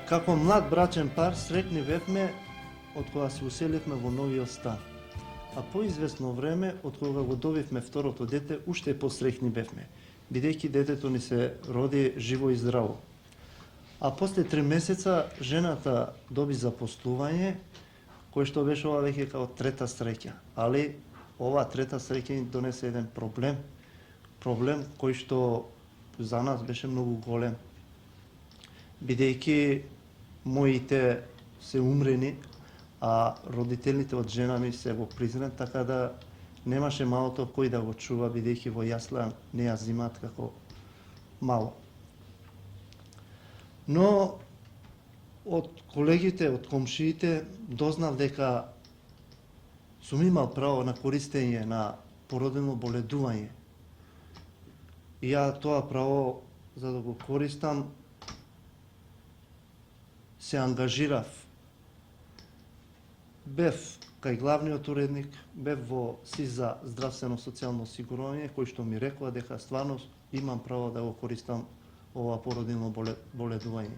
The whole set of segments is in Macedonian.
Како млад брачен пар среќни бевме од кога се уселивме во новиот стан. А по известно време, од кога го добивме второто дете, уште посреќни бевме, бидејќи детето ни се роди живо и здраво. А после 3 месеца жената доби запослување, кој што беше ова веќе као трета среќа. Али ова трета среќа ни донесе еден проблем кој што за нас беше многу голем. Бидејќи моите се умрени, а родителите од жена ми се во призрен, така да немаше малото кој да го чува, бидејќи во јасла не ја зимаат како мало. Но од колегите, од комшиите, дознав дека сум имал право на користење на породилно боледување. И ја тоа право, за да го користам, се ангажирав. Бев кај главниот уредник, бев во СИЗ за здравствено социјално осигурување, кој што ми рекоа дека стварно имам право да го користам ова породилно боледување.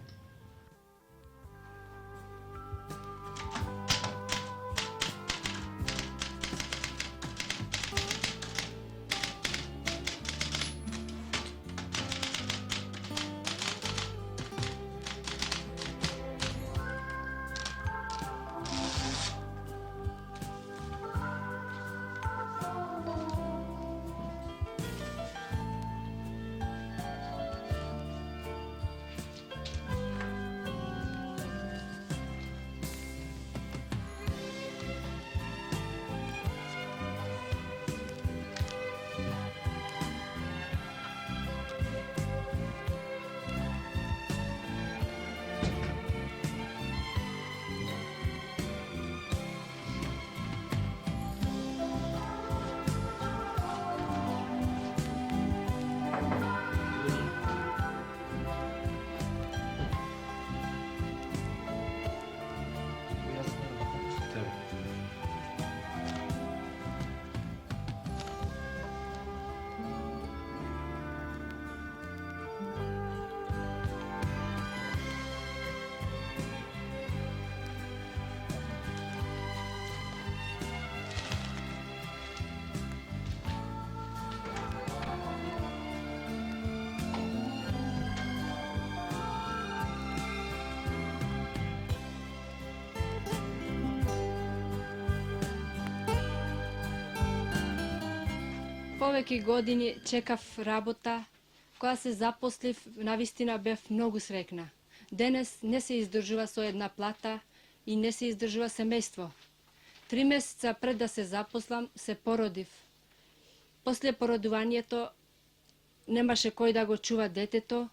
Повеќе години чекав работа. Кога се запослив, навистина бев многу среќна. Денес не се издржува со една плата и не се издржува семејство. 3 месеца пред да се запослам, се породив. После породувањето немаше кој да го чува детето,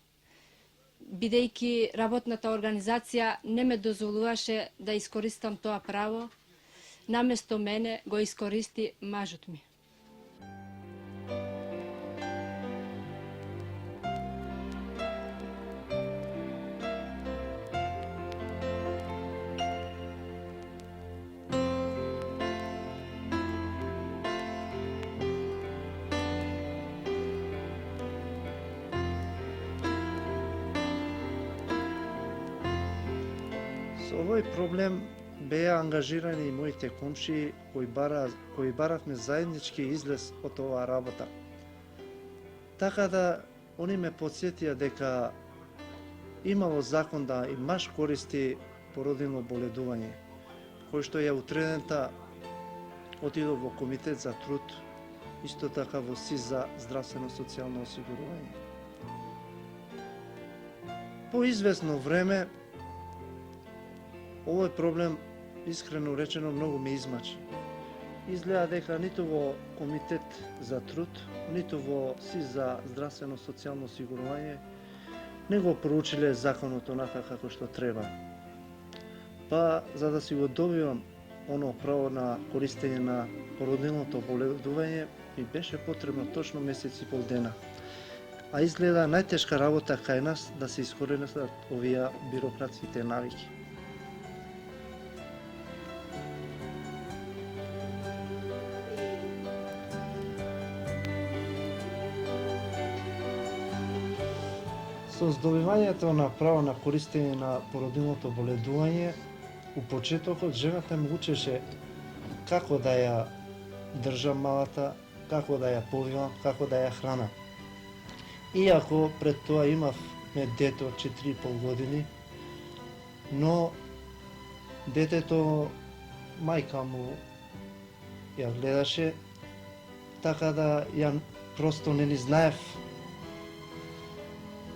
бидејќи работната организација не ме дозволуваше да искористам тоа право, наместо мене го искористи мажот ми. Со овој проблем беа ангажирани и моите комшии кои баравме заеднички излез од оваа работа. Така да они ме потсетија дека имало закон да и маж користи породилно боледување, кој што ја утредента отидов во комитет за труд, исто така во СИЗ за здравствено социјално осигурување. По известно време овој проблем, искрено речено, многу ме измачи. Изгледа дека ниту во комитет за труд, ниту во СИЗ за здравствено социјално осигурување не го проучиле законот онака како што треба. Па, за да си го добивам оно право на користење на породилното боледување, ми беше потребно точно месец и пол дена. А изгледа најтешка работа кај нас да се искоренат овие бирократските навики. Со здобивањето на право на користење на породилното боледување, у почетокот жената ме учеше како да ја држам малата, како да ја повивам, како да ја хранам. Иако пред тоа имавме дете од 4,5 години, но детето мајка му ја гледаше, така да ја просто не ни знаев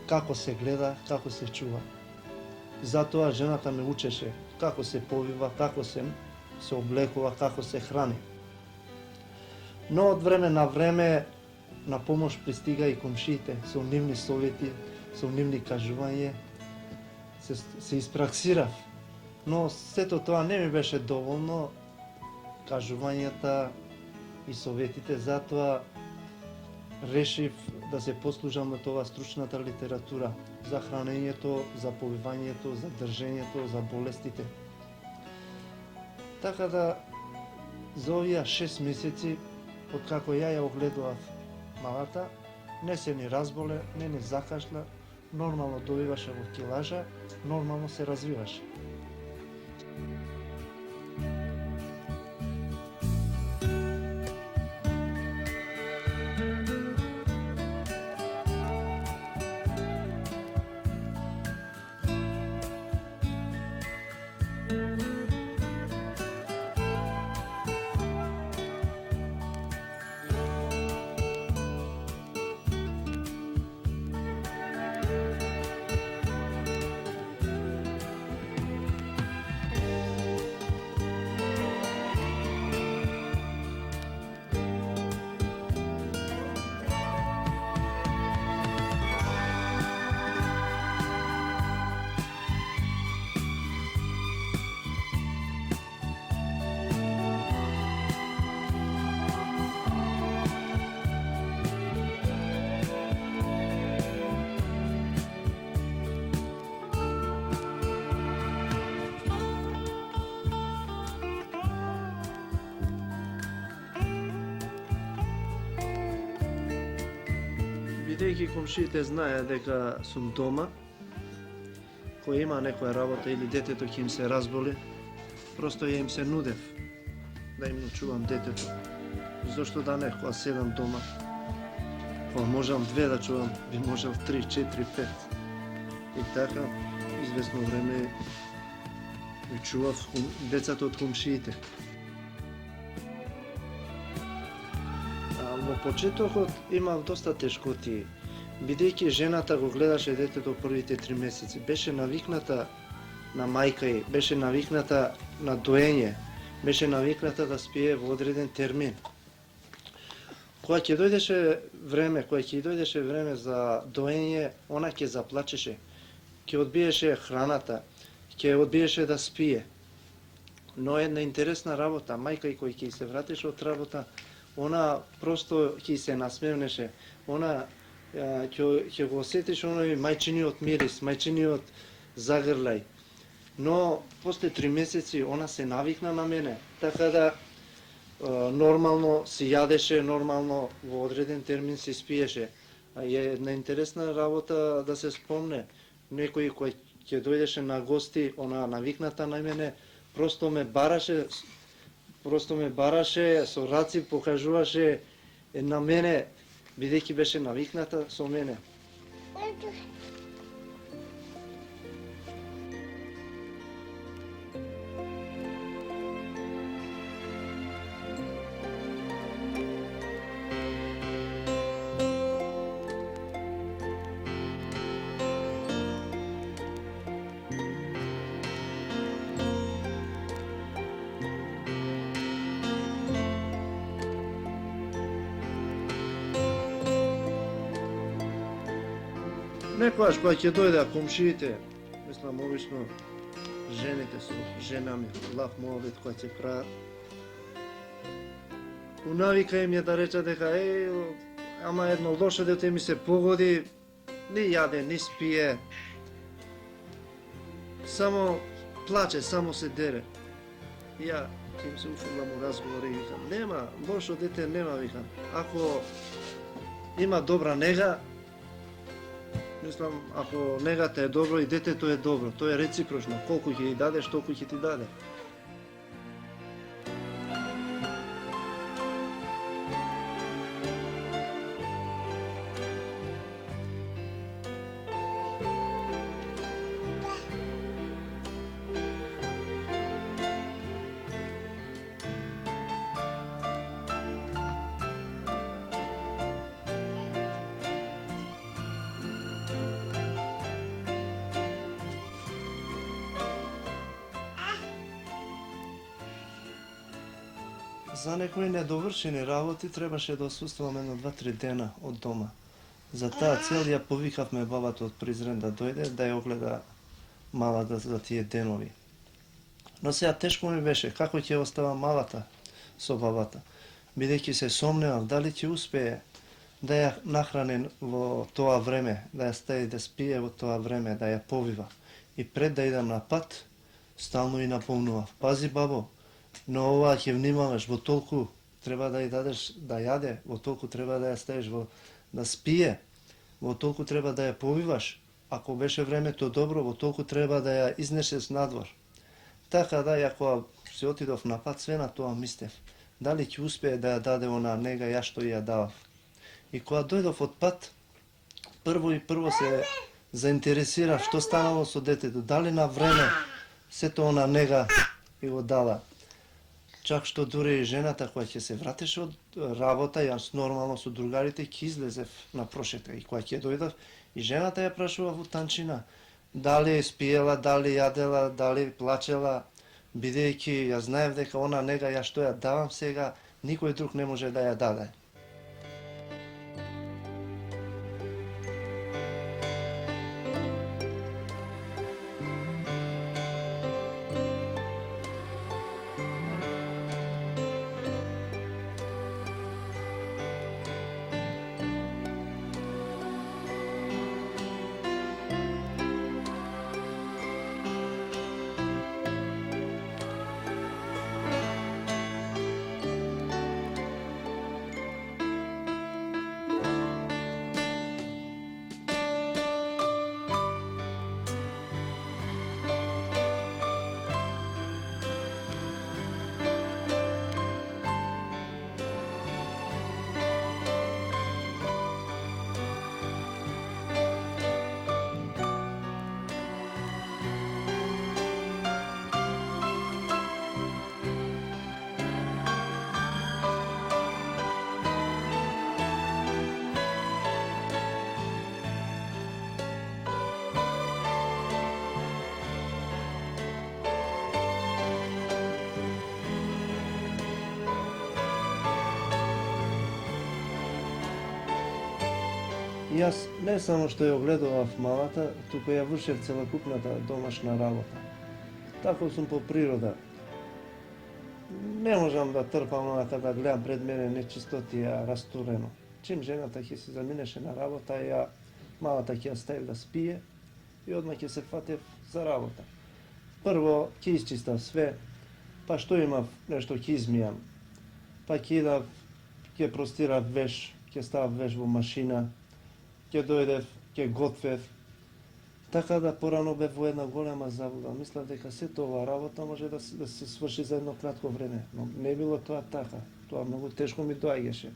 како се гледа, како се чува. Затоа жената ме учеше како се повива, како се облекува, како се храни. Но од време на време на помош пристига и комшиите со нивни совети, со нивни кажување, се испраксирав. Но сето тоа не ми беше доволно, кажувањата и советите, затоа решив да се послужам од ова стручната литература за хранењето, за повивањето, за држењето, за болестите. Така да за овие 6 месеци, откако ја огледував малата, не се ни разболе, не ни закашля, нормално добиваше во килажа, нормално се развиваше. Бидејќи комшиите знаеа дека сум дома, кој има некоја работа или детето ќе им се разболи, просто ја им се нудев да им ночувам детето. Зошто да не, кога седам дома, кога можам 2 да чувам, би можел 3, 4, 5. И така, известно време ги чував децата од комшиите. Во почетокот имав доста тешкоти, бидејќи жената го гледаше детето првите 3 месеци. Беше навикната на мајка ѝ, беше навикната на доење, беше навикната да спие во одреден термин. Кога ќе дојдеше време за доење, она ќе заплачеше, ќе одбиеше храната, ќе одбиеше да спие. Но една интересна работа, мајка ѝ кој ќе се вратеше од работа, она просто ќе се насмевнеше, она ќе го осетиш оној мајчиниот мирис, мајчиниот загрлај. Но после 3 месеци она се навикна на мене, така да нормално се јадеше, нормално во одреден термин се спиеше. Е една интересна работа да се спомне. Некој кој ќе дојдеше на гости, она навикната на мене, просто ме бараше со раци, покажуваше на мене, бидејќи беше навикната со мене. Некојаш кога ќе дојдеа комшиите, мислам обично жените со женами, лав муабет која ќе прават. Унавика им е да рече дека ама едно лошо дете ми се погоди, ни јаде, ни спие. Само плаче, само се дере. Ја им се уфрлам у разговор и викам, нема, лошо дете нема, викам. Ако има добра нега, Мислам, ако негата е добро и детето е добро, тоа е реципрочно. Колку ќе ти дадеш, толку ќе ти даде. За некои недовршени работи требаше да отсуствуваме на 2-3 дена од дома. За таа цел ја повикавме бабата од Призрен да дојде да ја огледа малата за тие денови. Но сега тешко ми беше како ќе остава малата со бабата, бидејќи се сомневав дали ќе успее да ја нахрани во тоа време, да ја стави да спие во тоа време, да ја повива. И пред да идам на пат, стално и напомнував: пази бабо, но ова ќе внимаваш, во толку треба да ја дадеш да јаде, во толку треба да ја ставиш да спие, во толку треба да ја повиваш. Ако беше времето добро, во толку треба да ја изнесеш надвор. Така да, ја кога се отидов на пат, све на тоа мислев. Дали ќе успее да ја даде она нега ја што ја давав. И кога дојдов од пат, прво се заинтересирав што станало со детето, дали на време сето она нега и го дала. Чак што дури и жената која ќе се вратеше од работа, јас нормално со другарите ќе излезев на прошетка. И кога ќе дојдов, и жената ја прашува во танчина дали спиела, дали јадела, дали плачела, бидејќи ја знаев дека она нега ја што ја давам сега, никој друг не може да ја даде. Јас не само што ја огледував малата, туку ја вршев целокупната домашна работа. Тако сум по природа. Не можам да трпам онака да гледам пред мене нечистотија, растурено. Чим жената ќе се заминеше на работа, ја малата ќе ја ставив да спие и одма ќе се фатев за работа. Прво ќе исчистав све, па што имав нешто ќе измијам. Па ќе идав, ќе простирав веш, ќе ставав веш во машина, ќе дојдев, ќе готвев. Така да порано бев во една голема заблуда. Мислев дека сето ова работа може да се сврши за едно кратко време, но не било тоа така. Тоа многу тешко ми доаѓаше.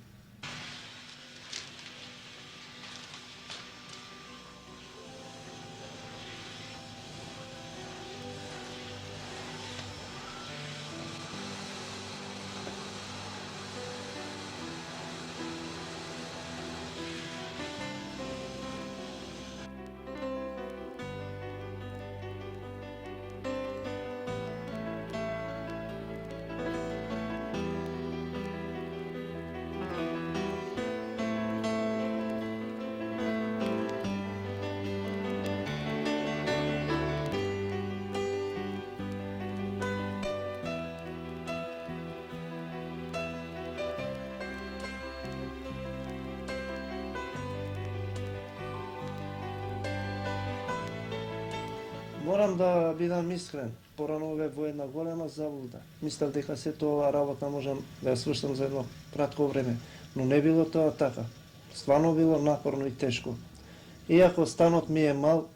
Морам да бидам искрен, порано бев во една голема заблуда. Мислев дека сето ова работа можам да ја свршам за едно кратко време, но не било тоа така. Стварно било напорно и тешко. Иако станот ми е мал,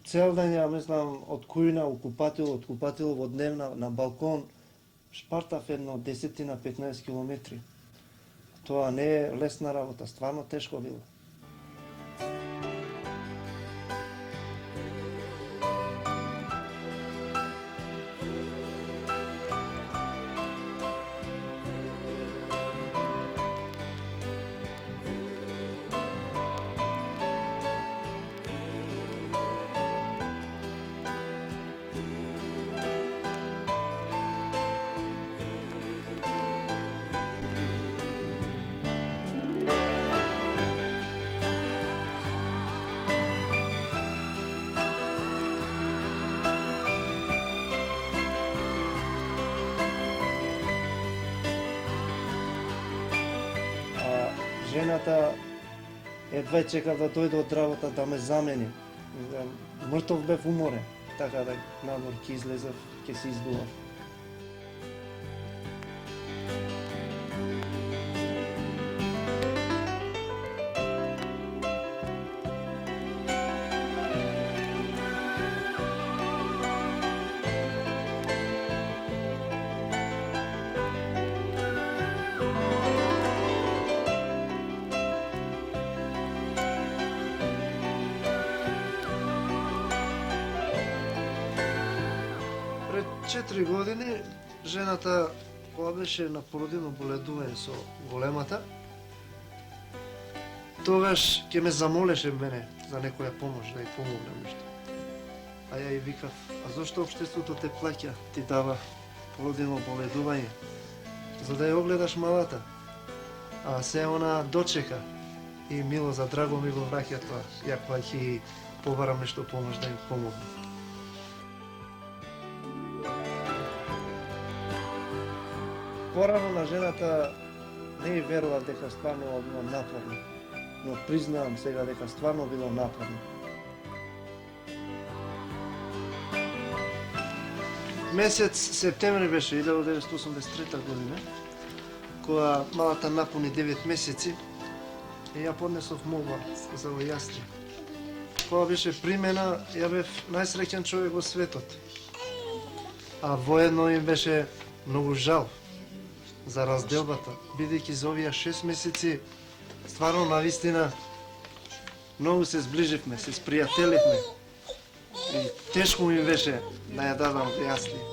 цел ден ја мислам од кујна у купатило, од купатило во дневна на балкон, шпартав едно 10-15 километри. Тоа не е лесна работа, стварно тешко било. Жената едва чекав да дојде од работа да ме замени. Мртов бев уморен, така да надвор ќе излезав, ќе се издував. Пред 4 години, жената, кога беше на породилно боледување со големата, тогаш ќе ме замолеше мене за некоја помош, да ја помогнем нешто. А ја и викав, а зошто општеството те плаќа, ти дава породилно боледување, за да ја огледаш малата. А се она дочека и мило за драго ми го враќа тоа, ја кога ќе побарам нешто помош да им помогнем. Порано на жената не и верував дека стварно било напорно, но признавам сега дека стварно било напорно. Месец септември беше 1983 година, кога малата напуни 9 месеци, и ја поднесов молба за јасли. Кога беше примена, ја бев најсреќен човек во светот. А воедно им беше многу жал за разделбата, бидејќи за овие 6 месеци стварно навистина многу се зближивме, се спријателивме и тешко ми беше да ја дадам јасли.